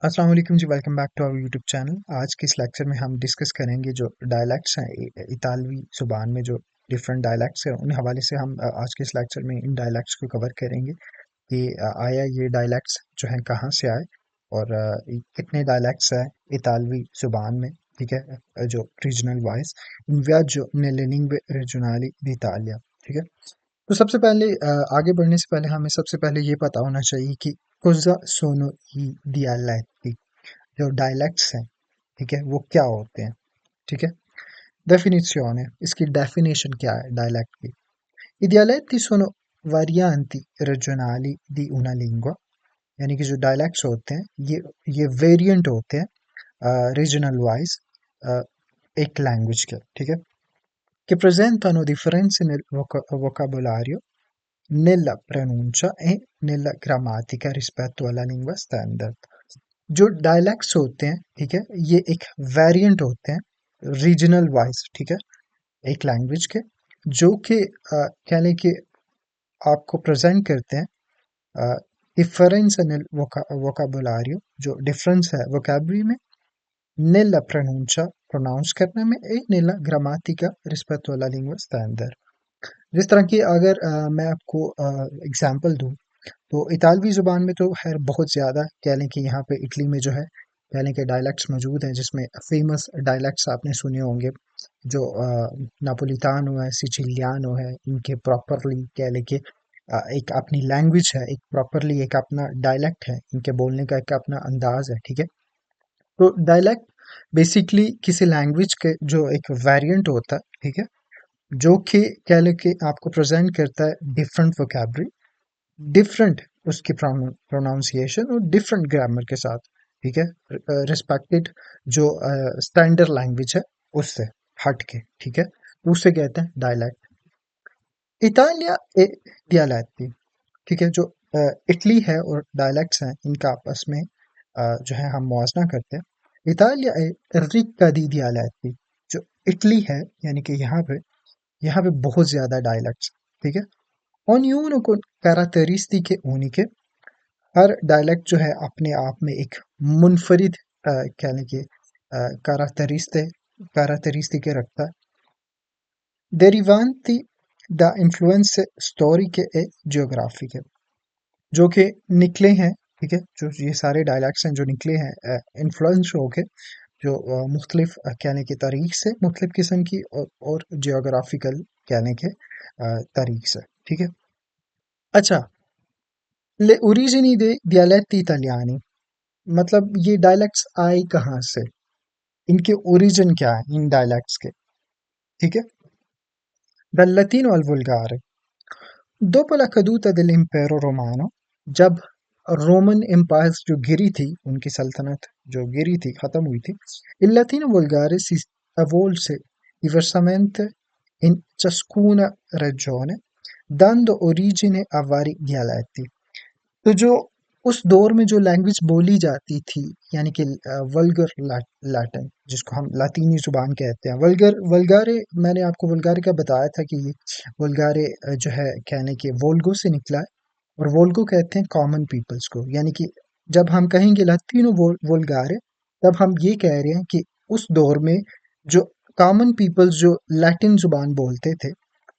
अस्सलाम वालेकुम जी, welcome back to our YouTube channel. आज के इस लेक्चर में हम डिस्कस करेंगे जो डायलैक्ट्स हैं इतालवी ज़ुबान में जो डिफरेंट डायलैक्ट्स हैं उन हवाले से हम आज के इस लेक्चर में इन डायलैक्ट्स को कवर करेंगे कि आया ये डायलैक्ट्स जो हैं कहाँ से आए और कितने डायलैक्ट्स हैं इतालवी ज़ुबान में। ठीक है, जो रीजनल वाइज इन viaggio nelle lingue regionali d'Italia। ठीक है, तो सबसे पहले आगे बढ़ने से पहले हमें सबसे पहले ये पता होना चाहिए कि cosa sono i dialetti, जो डायलैक्ट्स हैं। ठीक है, वो क्या होते हैं। ठीक है, definizione, इसकी डेफिनेशन क्या है डायलैक्ट की। I dialetti sono varianti regionali di una lingua, यानी कि जो डायलैक्ट्स होते हैं ये वेरिएंट होते हैं रीजनल वाइज एक लैंग्वेज के। ठीक है, che presentano differenze nel vocabolario, nella pronuncia e nella grammatica rispetto alla lingua standard। जो डायलैक्ट्स होते हैं, ठीक है, ये एक वेरिएंट होते हैं रीजनल वाइज। ठीक है, एक लैंग्वेज के जो कि कह लें कि आपको प्रेजेंट करते हैं डिफरेंस nel vocabolario, जो डिफरेंस है वोकैबुलरी में, nella pronuncia प्रोनाउंस करने में, e nella grammatica rispetto alla lingua standard। जिस तरह की अगर मैं आपको एग्जांपल दूं तो इतालवी ज़ुबान में तो खैर बहुत ज़्यादा कह लें कि यहाँ पे इटली में जो है कह लें कि डायलैक्ट्स मौजूद हैं, जिसमें फेमस डायलैक्ट्स आपने सुने होंगे जो नापोलितानो है, सिचिलियानो है। इनके प्रॉपरली कह लें कि एक अपनी लैंग्वेज है, एक प्रॉपरली एक अपना डायलैक्ट है, इनके बोलने का एक अपना अंदाज है। ठीक है, तो डायलैक्ट बेसिकली किसी लैंग्वेज के जो एक वेरिएंट होता है। ठीक है, जो कि कह लें कि आपको प्रेजेंट करता है डिफरेंट वोकैबुलरी, डिफरेंट उसकी प्रोनाउंसिएशन और डिफरेंट ग्रामर के साथ। ठीक है, रिस्पेक्टेड जो स्टैंडर्ड लैंग्वेज है उससे हट के। ठीक है, तो उसे कहते हैं डायलैक्ट। इतालिया ए dialetti। ठीक है, जो इटली है और डायलैक्ट्स हैं इनका आपस में जो है हम मुआवजा करते हैं। इतालिया ए ricca di dialetti, जो इटली है यानी कि यहाँ पे बहुत ज्यादा डायलैक्ट्स। ठीक है, ognuno con caratteristiche uniche, हर डायलेक्ट जो है अपने आप में एक मुनफरिद कहने के कैरेक्टरिस्टिक रखता है, derivanti da influenze storiche e geografiche, जो कि निकले हैं। ठीक है, जो ये सारे डायलेक्ट्स हैं जो निकले हैं इन्फ्लुएंस होके, जो मुख्तलिफ कहने के तारीख से, मुख्तलिफ किस्म की और जियोग्राफिकल कहने के तारीख से। ठीक है, अच्छा, ले origini dei dialetti italiani, मतलब ये डायलेक्ट्स आए कहाँ से, इनके ओरिजिन क्या है इन डायलेक्ट्स के। ठीक है, dal latino al volgare। Dopo la caduta dell'impero romano, जब रोमन एम्पायर जो गिरी थी, उनकी सल्तनत जो गिरी थी, खत्म हुई थी, il latino volgare si evolse diversamente in ciascuna regione, dando origine a vari dialetti। तो जो उस दौर में जो लैंग्वेज बोली जाती थी, यानी कि वल्गर लैटिन, जिसको हम लातीनी जुबान कहते हैं, वल्गर वल्गारे, मैंने आपको वल्गारे का बताया था कि ये वल्गारे जो है कहने के वोल्गो से निकला है, और वोल्गो कहते हैं कॉमन पीपल्स को। यानी कि जब हम कहेंगे लातीनो वोल्गारे, तब हम ये कह रहे हैं कि उस दौर में जो कॉमन पीपल्स जो लैटिन जुबान बोलते थे,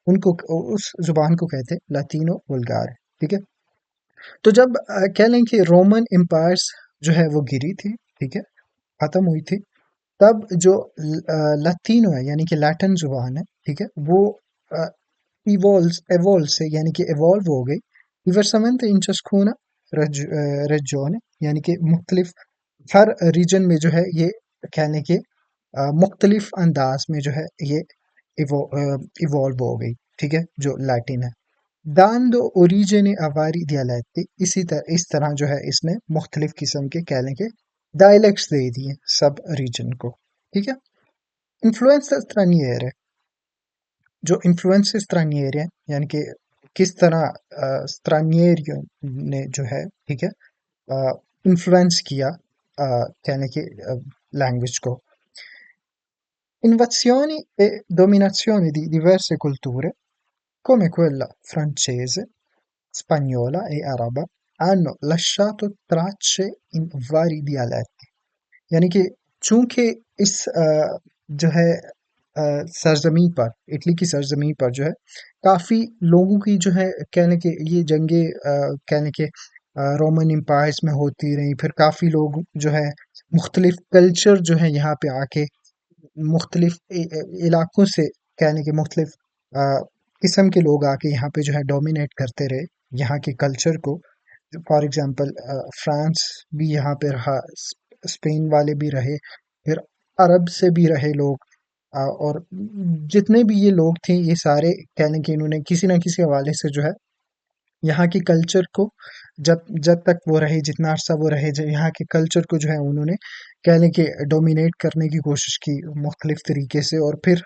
उनको उस जुबान को कहते हैं लातीनो वोल्गारे। ठीक है, तो जब कह लें कि रोमन एम्पायर्स जो है वो गिरी थी, ठीक है, खत्म हुई थी, तब जो लतीनो है यानी कि लैटिन जुबान है, ठीक है, वो एवोल्व से यानी कि एवॉल्व हो गई, diversamente in ciascuna regione, यानी कि मुख्तलिफ हर रीजन में जो है ये कहने के मुख्तलिफ अंदाज में जो है ये इवॉल्व हो गई। ठीक है, जो लैटिन है, dando origine a vari dialetti, इस तरह जो है इसने मुख्तलिफ किस्म के कह लें के डायलेक्ट्स दे दिए सब रीजन को। ठीक है, इन्फ्लुएंस straniere, जो इन्फ्लुएंस straniere हैं, यानी कि किस तरह stranieri ने जो है, ठीक है, इन्फ्लुएंस किया कहने के लैंग्वेज को। Invasioni e dominazioni di diverse culture, come quella francese, spagnola e araba, hanno lasciato tracce in vari dialetti। यानी कि चूंकि इस जो है सरजमी पर इटली की सरजमी पर जो है काफी लोगों की जो है कहने के ये जंगे कहने के रोमन एम्पायर्स में होती रही, फिर काफी लोग जो है मुख्तलिफ कल्चर जो है यहाँ पे आके मुख्तलिफ इलाकों से कहने के मुख्तलिफ अ, किस्म के लोग आके यहाँ पे जो है डोमिनेट करते रहे यहाँ के कल्चर को। फॉर एग्जांपल फ्रांस भी यहाँ पे रहा, स्पेन वाले भी रहे, फिर अरब से भी रहे लोग, और जितने भी ये लोग थे ये सारे कहने के इन्होंने किसी ना किसी हवाले से जो है यहाँ के कल्चर को जब जब तक वो रहे, जितना अरसा वो रहे, यहाँ के कल्चर को जो है उन्होंने कहने के डोमिनेट करने की कोशिश की मुख्तलिफ तरीके से। और फिर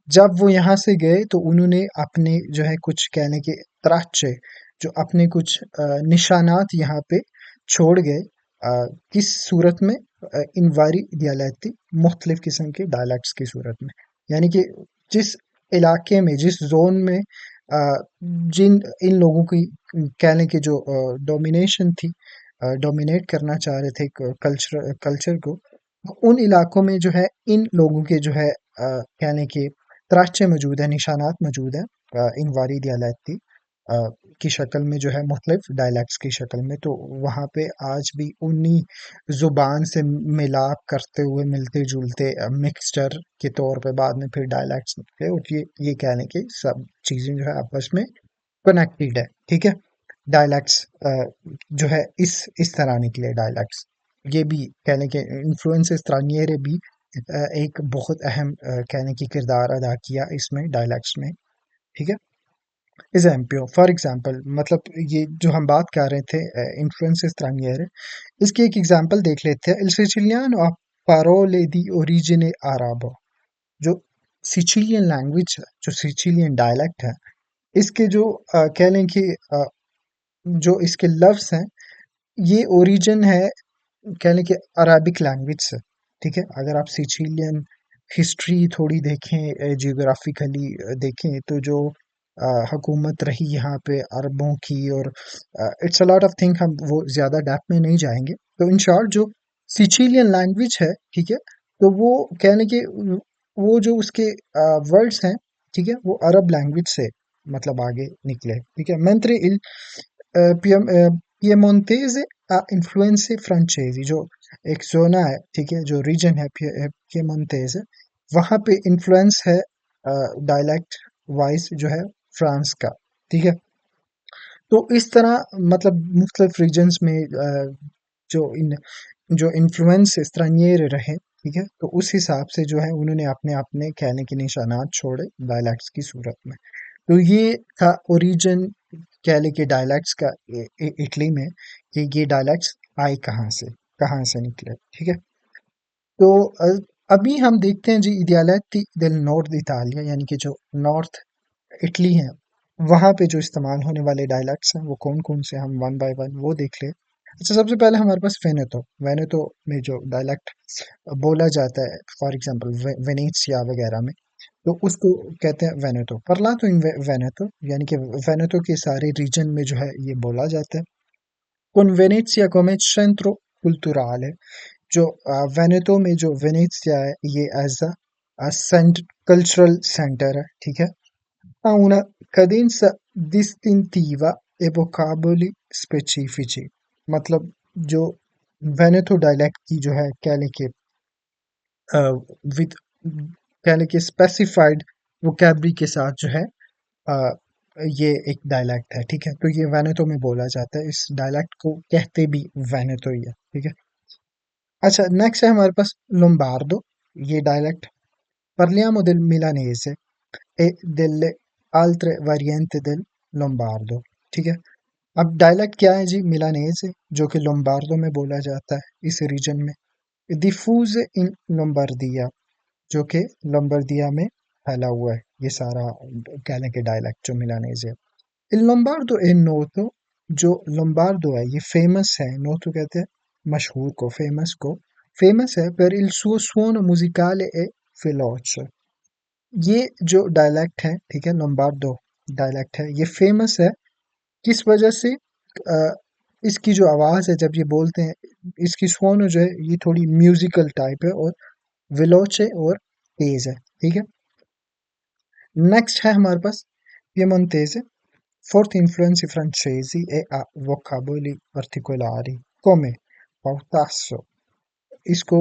जब वो यहाँ से गए तो उन्होंने अपने जो है कुछ कहने के त्राचे, जो अपने कुछ निशानात यहाँ पे छोड़ गए, किस सूरत में, इन वारी dialetti, मुख्तलिफ किस्म के डायलैक्ट्स की सूरत में। यानी कि जिस इलाके में, जिस जोन में जिन इन लोगों की कहने की जो डोमिनेशन थी, डोमिनेट करना चाह रहे थे कल्चर कल्चर को, उन इलाकों में जो है इन लोगों के जो है कहने के तराचे मौजूद है, निशानात मौजूद है इन वारी dialetti की शक्ल में, जो है मुख्तलिफ डायलैक्ट्स की शक्ल में। तो वहाँ पे आज भी उन्हीं ज़ुबान से मिलाप करते हुए मिलते जुलते मिक्सचर के तौर पे बाद में फिर डायलैक्ट्स निकले, और ये कहने की सब चीज़ें जो है आपस में कनेक्टेड है। ठीक है, डायलैक्ट्स जो है इस तरह निकले डायलैक्ट्स। ये भी कहने के इन्फ्लुएंसेस स्त्रानियरे भी एक बहुत अहम कहने की किरदार अदा किया इसमें डायलैक्ट्स में। ठीक है, एस्empio, फॉर एग्जांपल, मतलब ये जो हम बात कर रहे थे इन्फ्लुएंसेस straniere, इसकी एक एग्जांपल देख लेते हैं। Il siciliano ha parole di origine arabo। जो सिचिलियन लैंग्वेज है, जो सिचिलियन डायलेक्ट है, इसके जो कह लें कि जो इसके लफ्ज हैं, ये ओरिजिन है कह लें कि अरबिक लैंग्वेज से। ठीक है, अगर आप सिचिलियन हिस्ट्री थोड़ी देखें, जियोग्राफिकली देखें, तो जो हुकूमत रही यहाँ पे अरबों की, और it's a lot of thing, हम वो ज़्यादा डेप्थ में नहीं जाएंगे। तो इन शॉर्ट जो सिचिलियन लैंग्वेज है, ठीक है, तो वो कहने के वो जो उसके वर्ड्स हैं, ठीक है, वो अरब लैंग्वेज से मतलब आगे निकले। ठीक है, mentre il piemontese ha influenze francesi। जो एक जोना है, ठीक है, जो रीजन है piemontese, वहाँ पे इन्फ्लुएंस है डायलेक्ट वाइज जो है फ्रांस का। ठीक है, तो इस तरह मतलब मुख्तलिफ रीजन्स में जो इन जो इन्फ्लुएंस स्त्रानियर रहे, ठीक है, तो उस हिसाब से जो है उन्होंने अपने अपने कहने के निशानात छोड़े डायलैक्ट्स की सूरत में। तो ये था ओरिजिन कह लें कि डायलैक्ट्स का इटली में, कि ये डायलैक्ट्स आए कहाँ से निकले। ठीक है, तो अभी हम देखते हैं जी dialetti del nord Italia, यानी कि जो नॉर्थ इटली है, वहाँ पे जो इस्तेमाल होने वाले डायलैक्ट्स हैं वो कौन कौन से, हम वन बाय वन वो देख ले। अच्छा, सबसे पहले हमारे पास वेनेतो। वेनेतो में जो डायलेक्ट बोला जाता है, फॉर एग्जांपल वेनेशिया वगैरह में, तो उसको कहते हैं वेनेतो। parlato in Veneto, यानी कि वेनेतो के सारे रीजन में जो है ये बोला जाता है। con Venezia come centro culturale, जो वेनेतो में जो वेनेशिया है ये एज अ कल्चरल सेंटर है। ठीक है, ha una cadenza distintiva e vocaboli specifici। मतलब जो वेनेतो डायलेक्ट की जो है कह लें कि विद कह लें कि स्पेसिफाइड वोकैबरी के साथ जो है अ, ये एक डायलेक्ट है। ठीक है, तो ये वेनेतो में बोला जाता है, इस डायलेक्ट को कहते भी वेनेतो ही है। ठीक है, अच्छा, नेक्स्ट है हमारे पास लोम्बार्डो। ये dialect parliamo del milanese e delle altre varianti del lombardo। ठीक है, अब डायलेक्ट क्या है जी, मिलानेज है, जो कि लोम्बार्डो में बोला जाता है इस रीजन में। diffuse in Lombardia, जो कि लोम्बार्दिया में फैला हुआ है ये सारा कहने के डायलेक्ट जो मिलानेज है। il lombardo è noto, जो लोम्बार्डो है ये फेमस है, नोटो कहते हैं मशहूर को, फेमस है per il suo suono musicale e veloce। ये जो डायलेक्ट है, ठीक है, लोम्बार्डो डायलेक्ट है, ये फेमस है किस वजह से, इसकी जो आवाज़ है जब ये बोलते हैं, इसकी सुनो जो है ये थोड़ी म्यूजिकल टाइप है और वेलोचे और तेज है। ठीक है। नेक्स्ट है हमारे पास piemontese, forti influenze francesi e ha vocaboli particolari come pautasso, इसको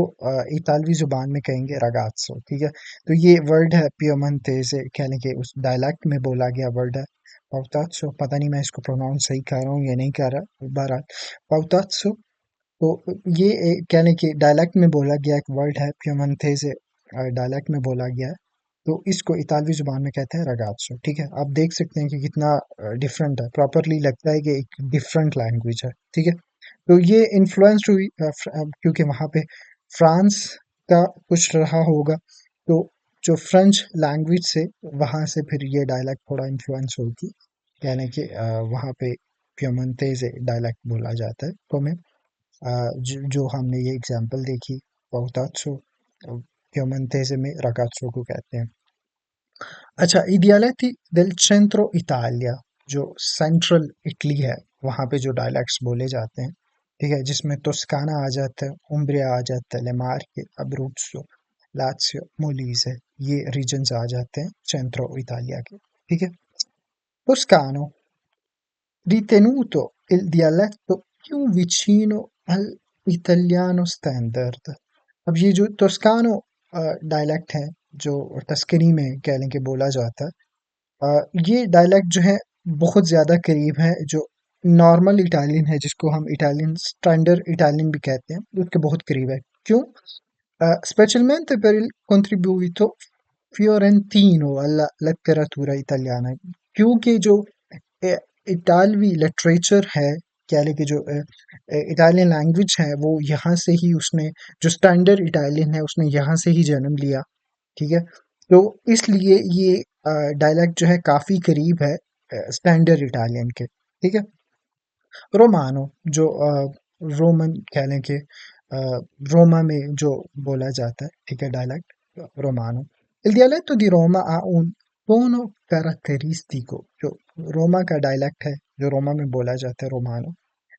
इतालवी जुबान में कहेंगे रगाज़ो। ठीक है। तो ये वर्ड है पियमंतेसे, कहने के उस डायलेक्ट में बोला गया वर्ड है पाउतात्सो। पता नहीं मैं इसको प्रोनाउंस सही कर रहा हूँ या नहीं कर रहा, बहरहाल पाउतात्सो। तो ये कहने के डायलेक्ट में बोला गया एक वर्ड है पियमंतेसे, डायलेक्ट में बोला गया है। तो इसको इतालवी जुबान में कहते हैं रगाज़ो। ठीक है। आप देख सकते हैं कि कितना डिफरेंट है, प्रॉपरली लगता है कि एक डिफरेंट लैंग्वेज है। ठीक है। तो ये इन्फ्लुएंस्ड हुई क्योंकि वहाँ पे फ्रांस का कुछ रहा होगा, तो जो फ्रेंच लैंग्वेज से वहाँ से फिर ये डायलेक्ट थोड़ा इन्फ्लुएंस होगी, यानी कि वहाँ पे प्यमंतेज़ डायलेक्ट बोला जाता है। तो मैं जो हमने ये एग्जांपल देखी पाउतात्सो, प्यमंतेज़ में रगात्सो को कहते हैं। अच्छा, i dialetti del centro Italia, जो सेंट्रल इटली है वहाँ पे जो डायलेक्ट्स बोले जाते हैं, ठीक है, जिसमें टोस्काना आ जाता है, उम्ब्रिया आ जाता है, लेमार्के, अब्रूज़ो, लात्सियो, मोलीज़े, ये रीजन्स आ जाते हैं सेंट्रो इतालिया के। ठीक है। टोस्कानो, ritenuto il dialetto più vicino all'italiano standard। अब ये जो टोस्कानो डायलेक्ट है, जो टस्कनी में कह लें कि बोला जाता है, ये डायलेक्ट जो है बहुत ज़्यादा करीब है जो नॉर्मल इटालियन है, जिसको हम इटालियन स्टैंडर्ड इटालियन भी कहते हैं, उसके बहुत करीब है। क्यों? Specialmente per il contribuito fiorentino alla letteratura italiana, क्योंकि जो इटालवी लिटरेचर है, क्या लेके जो इटालियन लैंग्वेज है, वो यहाँ से ही उसने, जो स्टैंडर्ड इटालियन है उसने यहाँ से ही जन्म लिया। ठीक है। तो इसलिए ये डायलेक्ट जो है काफ़ी करीब है स्टैंडर्ड इटालियन के। ठीक है। रोमानो, जो रोमन कह लें कि रोमा में जो बोला जाता है, ठीक है, dialect Romano. Il dialetto di Roma ha un tono caratteristico, जो रोमा का डायलेक्ट है जो रोमा में बोला जाता है रोमानो,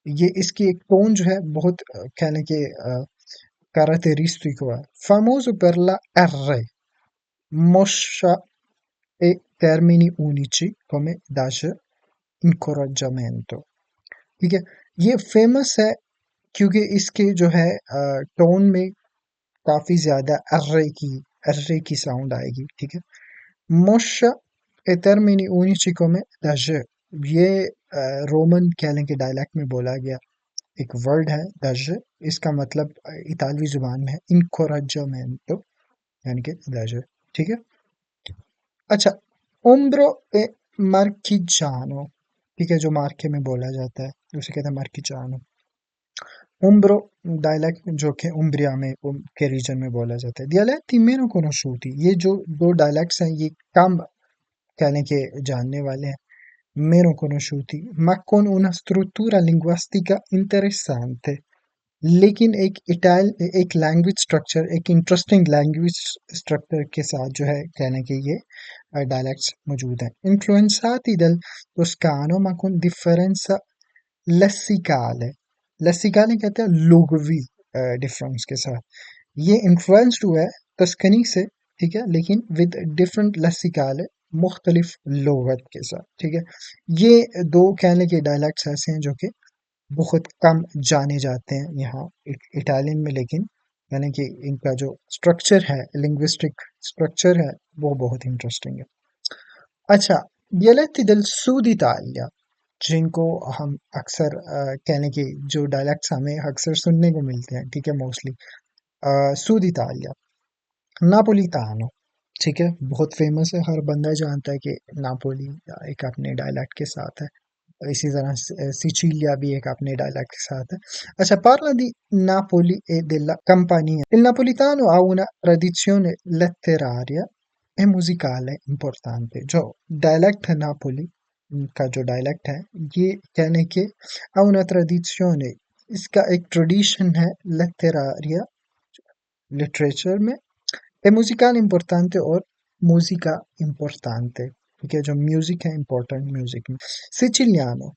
ये इसकी एक टोन जो है बहुत कहने के caratteristico है, famoso per la R moscia e termini unici come dash, incoraggiamento। ठीक है। ये फेमस है क्योंकि इसके जो है टोन में काफी ज्यादा अर्रे की साउंड आएगी। ठीक है। मोशा e termini unici come dash, ये रोमन कह लें कि डायलेक्ट में बोला गया एक वर्ड है dash, इसका मतलब इतालवी जुबान में है incoraggiamento, यानी कि dash। ठीक है। अच्छा, उम्ब्रो ए मार्किजानो, ठीक है, जो मार्के में बोला जाता है उसे कहते हैं मार्किजानो। उम्ब्रो डायलेक्ट जो कि उम्ब्रिया में के रीजन में बोला जाता है। dialetti meno conosciuti, ये जो दो डायलेक्ट्स हैं ये कम कहने के जानने वाले हैं, meno conosciuti, ma con una struttura linguistica interessante, लेकिन एक लैंग्वेज स्ट्रक्चर, एक इंटरेस्टिंग लैंग्वेज स्ट्रक्चर के साथ जो है कहने के ये डायलेक्ट्स मौजूद हैं। Influenzati dal toscano ma con differenza lessicale, लसिकाले कहते हैं लोगवी डिफरेंस के साथ, ये इन्फ्लुएंस्ड हुआ है तस्कनी से। ठीक है। लेकिन विद डिफरेंट लसिकाले, मुख्तलिफ लोगत के साथ। ठीक है। ये दो कहने के डायलेक्ट्स ऐसे हैं जो कि बहुत कम जाने जाते हैं यहाँ इटालियन में, लेकिन यानी कि इनका जो स्ट्रक्चर है, लिंग्विस्टिक स्ट्रक्चर है, वो बहुत इंटरेस्टिंग है। अच्छा, dialetti del Sud Italia, जिनको हम अक्सर कहने की जो डायलेक्ट्स हमें अक्सर सुनने को मिलते हैं, ठीक है, मोस्टली सूद इतालिया, नापोलितानो। ठीक है, बहुत फेमस है, हर बंदा जानता है कि नापोली एक अपने डायलेक्ट के साथ है, इसी तरह सिचिलिया भी एक अपने डायलेक्ट के साथ है। अच्छा, parla di Napoli e della Campania. Il napolitano ha una tradizione letteraria e musicale importante, जो डायलेक्ट है नापोली का जो डायलेक्ट है, ये कहने के ha una tradizione, इसका एक ट्रेडिशन है letteraria, लिटरेचर में, e musicale importante और música importante, ठीक है, जो म्यूजिक है, इम्पोर्टेंट म्यूजिक में। सिचिलियानो,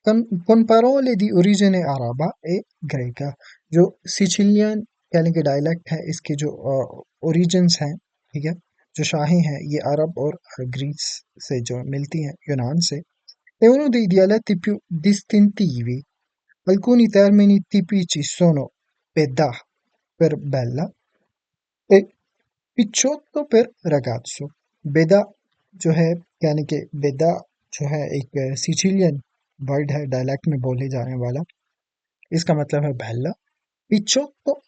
con parole di origine araba e greca, जो सिचिलियन यानी कि डायलेक्ट है, इसके जो ओरिजिन्स हैं, ठीक है, जो शाखें हैं, ये अरब और ग्रीस से जो मिलती हैं, यूनान से. È uno dei dialetti più distintivi. Alcuni termini tipici sono pedà per bella e पिच्चोत्तो पर ragazzo. बेदा जो है, यानी कि बेदा जो है एक सिचिलियन वर्ड है, डायलेक्ट में बोले जाने वाला. इसका मतलब है बहला. पिच्चोत्तो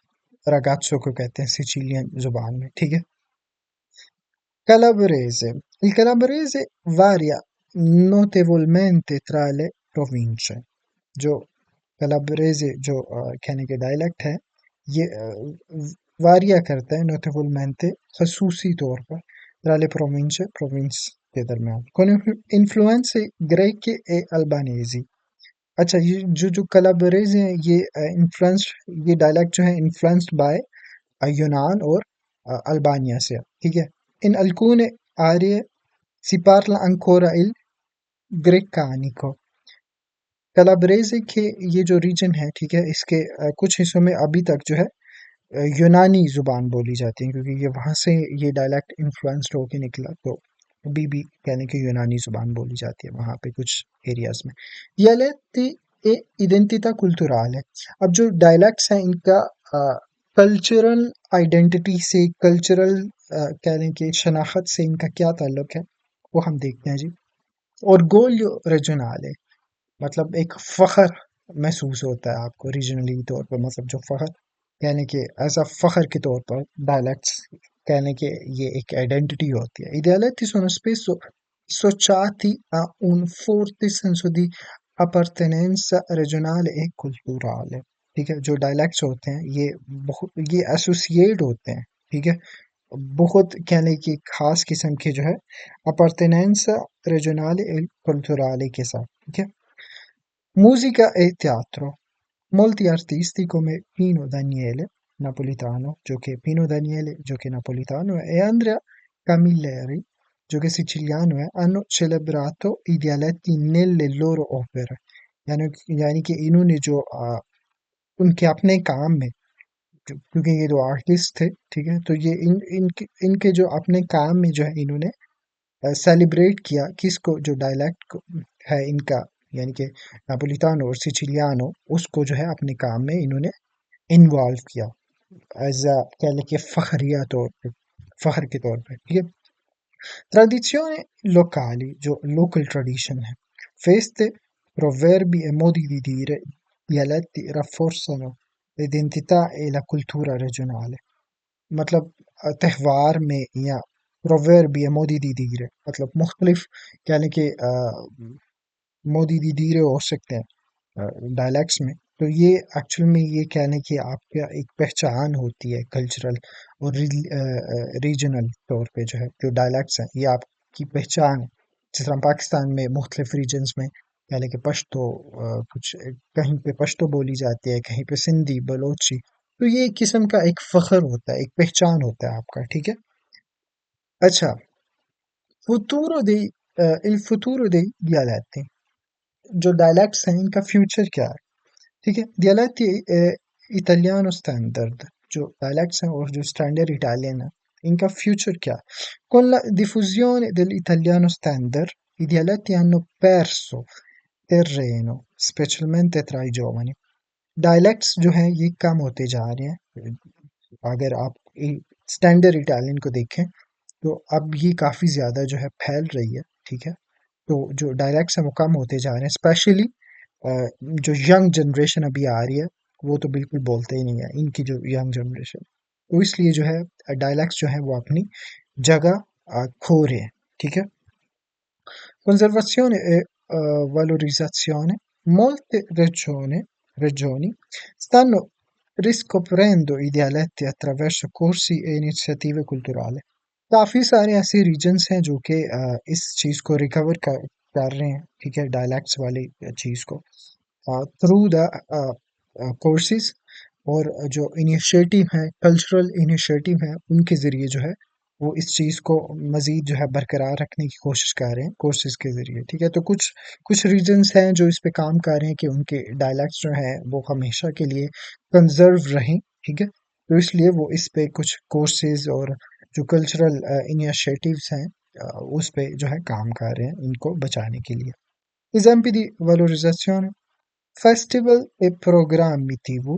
ragazzo को कहते हैं सिचिलियन जुबान में, ठीक है. Calabrese. Il calabrese varia notevolmente tra le province. जो कलाब्रेज़े जो कहने के डायलेक्ट है, ये वारिया करता है नोटेबलmente खसूसी तौर पर tra le province प्रोविंस के दरमियान con influenze greche e albanesi. अच्छा, ये जो कलाब्रेज़े हैं, ये ये डायलेक्ट जो है इन्फ्लुएंस्ड बाय यूनान और अल्बानिया से, ठीक है. In alcune aree si parla ancora il greccanico. कलाब्रेज़े के ये जो रीजन है, ठीक है, इसके कुछ हिस्सों में अभी तक जो है यूनानी ज़ुबान बोली जाती है, क्योंकि ये वहाँ से ये डायलेक्ट इन्फ्लुएंस्ड होके निकला, तो अभी भी कहने की यूनानी ज़ुबान बोली जाती है वहाँ पे कुछ एरियाज में. dialetti e identità culturale. अब जो डायलेक्ट्स हैं, इनका कल्चरल आइडेंटिटी से, कल्चरल कहने की शनाख्त से इनका क्या ताल्लुक है, वो हम देखते हैं जी. orgoglio regionale, मतलब एक फ़ख्र महसूस होता है आपको रीजनली तौर पर, मतलब जो फ़ख्र यानी कि ऐसा फ़ख्र के तौर पर डायलेक्ट्स कहने के ये एक आइडेंटिटी होती है. I dialetti sono spesso associati a un forte senso di appartenenza regionale e culturale. ठीक है, जो डायलेक्ट्स होते हैं ये एसोसिएट होते हैं, ठीक है, बहुत कहने की खास किस्म के जो है appartenenza regionale e culturale के साथ, ठीक है. Musica e teatro. Molti artisti come Pino Daniele, napolitano, Pino Daniele, giochi napolitano, e Andrea Camilleri, giochi siciliano, hanno celebrato i dialetti nelle loro opere. यानी कि इन्होंने जो उनके अपने काम में, क्योंकि ये दो आर्टिस्ट थे, ठीक है, तो ये इनके जो अपने काम में जो है इन्होंने सेलिब्रेट किया किसको, जो डायलेक्ट है इनका, यानी कि नापोलितानो और सिचिलियानो, उसको जो है अपने काम में इन्होंने इन्वॉल्व किया एज अ कह लें कि फखरिया तौर पे, फखर के तौर पे, ठीक है. Tradizioni locali, जो लोकल ट्रेडिशन है. Feste, proverbi e modi di dire, dialetti rafforzano l'identità e la cultura regionale. मतलब त्यौहार में या प्रोवर्ब या मोदी दी dire, मतलब मुख्तलिफ कहने के मोदी दी dire हो सकते हैं डायलेक्ट्स में. तो ये एक्चुअल में ये कहने की आपका एक पहचान होती है कल्चरल और रीजनल तौर पे, जो है जो डायलेक्ट्स हैं ये आपकी पहचान है. जिस तरह पाकिस्तान में मुख्तलिफ रीजन्स में कहने के पश्तो कुछ कहीं पे पश्तो बोली जाती है, कहीं पे सिंधी बलोची, तो ये एक किस्म का एक फ़ख्र होता है, एक पहचान होता है आपका, ठीक है. अच्छा, futuro dei, il futuro dei dialetti, जो डायलेक्ट्स हैं इनका फ्यूचर क्या है, ठीक है. dialetti italiano standard, जो डायलेक्ट्स हैं और जो स्टैंडर्ड इटालियन है, इनका फ्यूचर क्या है. Con la diffusione dell'italiano standard, i dialetti hanno perso terreno, specialmente tra i giovani. Dialects जो हैं ये कम होते जा रहे हैं. अगर आप स्टैंडर्ड इटालियन को देखें तो अब ये काफ़ी ज़्यादा जो है फैल रही है, ठीक है. तो जो डायलेक्ट्स हैं वो कम होते जा रहे हैं, स्पेशली जो यंग जनरेशन अभी आ रही है, वो तो बिल्कुल बोलते ही नहीं है, इनकी जो यंग जनरेशन, तो इसलिए जो है डायलेक्ट्स जो है वो अपनी जगह खो रहे हैं, ठीक है. Conservazione e valorizzazione. Molte regioni stanno riscoprendo i dialetti attraverso corsi e iniziative culturali. काफ़ी सारे ऐसे रीजन्स हैं जो कि इस चीज़ को रिकवर कर रहे हैं, ठीक है, डायलेक्ट्स वाली चीज़ को थ्रू द कोर्सेज और जो इनिशिएटिव हैं, कल्चरल इनिशिएटिव हैं, उनके ज़रिए जो है वो इस चीज़ को मज़ीद जो है बरकरार रखने की कोशिश कर रहे हैं कोर्सेज़ के ज़रिए, ठीक है? तो कुछ कुछ रीजन्स हैं जो इस पे काम कर रहे हैं कि उनके डायलैक्ट्स जो हैं वो हमेशा के लिए कंज़र्व रहें, ठीक है? तो इसलिए वो इस पे कुछ कोर्सेज़ और जो कल्चरल इनिशिएटिव्स हैं उस पे जो है काम कर रहे हैं इनको बचाने के लिए। Esempi di valorizzazione: festival e programmi TV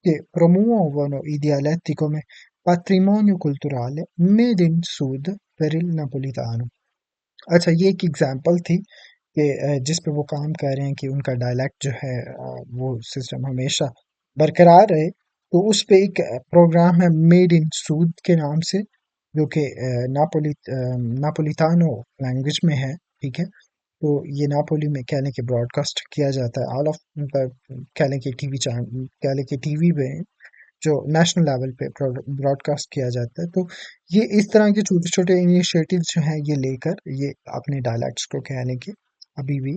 che promuovono i dialetti come patrimonio culturale made in Sud per il napolitano। अच्छा ये एक एग्जांपल थी कि जिस पे वो काम कर रहे हैं कि उनका डायलेक्ट जो है वो सिस्टम हमेशा बरकरार रहे, तो उस पे एक प्रोग्राम है मेड इन सूद के नाम से, जो कि नापोलितानो लैंग्वेज में है, ठीक है? तो ये नापोली में कह लें कि ब्रॉडकास्ट किया जाता है ऑल ऑफ, कह लें कि टीवी चैनल, कह लें कि टीवी पे जो नेशनल लेवल पे ब्रॉडकास्ट किया जाता है। तो ये इस तरह के छोटे छोटे इनिशिएटिव्स जो हैं ये लेकर ये अपने डायलैक्ट्स को कहने के अभी भी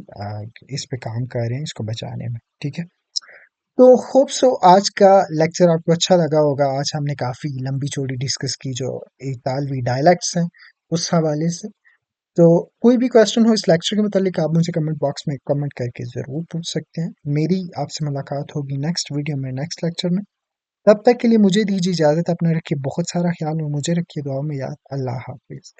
इस पे काम कर रहे हैं इसको बचाने में, ठीक है? तो होप सो आज का लेक्चर आपको अच्छा लगा होगा। आज हमने काफ़ी लंबी चौड़ी डिस्कस की जो इतालवी डायलैक्ट्स हैं उस हवाले से। तो कोई भी क्वेश्चन हो इस लेक्चर के मुतालिक आप मुझे कमेंट बॉक्स में कमेंट करके ज़रूर पूछ सकते हैं। मेरी आपसे मुलाकात होगी नेक्स्ट वीडियो में, नेक्स्ट लेक्चर में। तब तक के लिए मुझे दीजिए इजाज़त। अपना रखिए बहुत सारा ख्याल और मुझे रखिए दुआ में याद। अल्लाह हाफिज़।